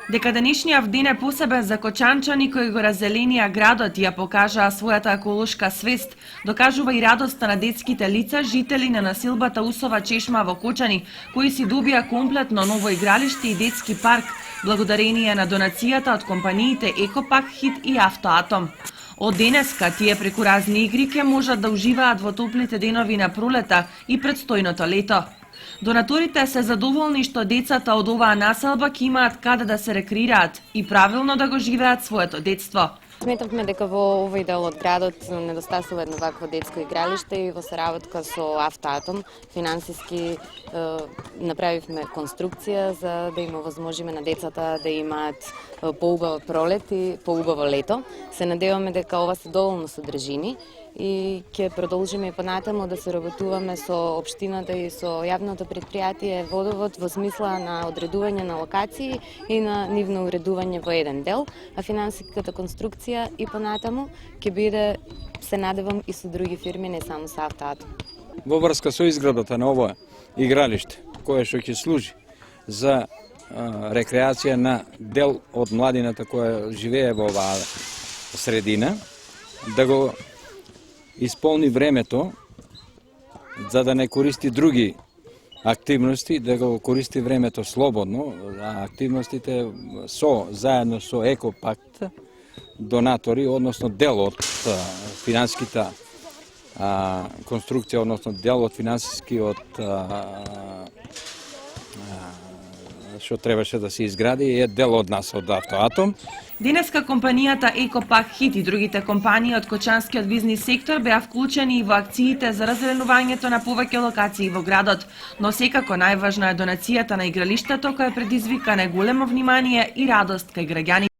Дека денешниот ден е посебен за кочанчани кои го раззеленија градот и ја покажаа својата еколошка свест, докажува и радоста на детските лица, жители на насилбата Усова чешма во Кочани, кои си добија комплетно ново игралиште и детски парк, благодарение на донацијата од компаниите Екопак, Хит и Автоатом. Од денеска тие преку разни игри ќе можат да уживаат во топлите денови на пролета и предстојното лето. Донаторите се задоволни што децата од оваа населба ќе имаат каде да се рекреираат и правилно да го живеат своето детство. Сметавме дека во овој дел од градот недостасува едно вакво детско игралиште и во соработка со Автоатом финансиски направивме конструкција за да им овозможиме на децата да имаат поубава пролет и поубаво лето. Се надеваме дека ова се доволно содржини и ќе продолжиме и понатаму да се работуваме со општината и со јавното претпријатие Водовод во смисла на одредување на локации и на нивно уредување во еден дел, а финансиската конструкција и понатаму ќе биде, се надевам, и со други фирми, не само со Автоатом. Во врска со изградбата на ова игралиште, кое што ќе служи за рекреација на дел од младината која живее во оваа средина, да го исполни времето за да не користи други активности, да го користи времето слободно, а активностите заедно со Екопакт, донатори, односно дел од финансиската конструкција, односно дел од финансискиот што требаше да се изгради, е дел од нас, од Автоатом. Денеска компанијата Екопак, Хит и другите компании од кочанскиот бизнис сектор беа вклучени и во акциите за раззеленувањето на повеќе локации во градот, но секако најважна е донацијата на игралиштето која предизвика најголемо внимание и радост кај граѓани.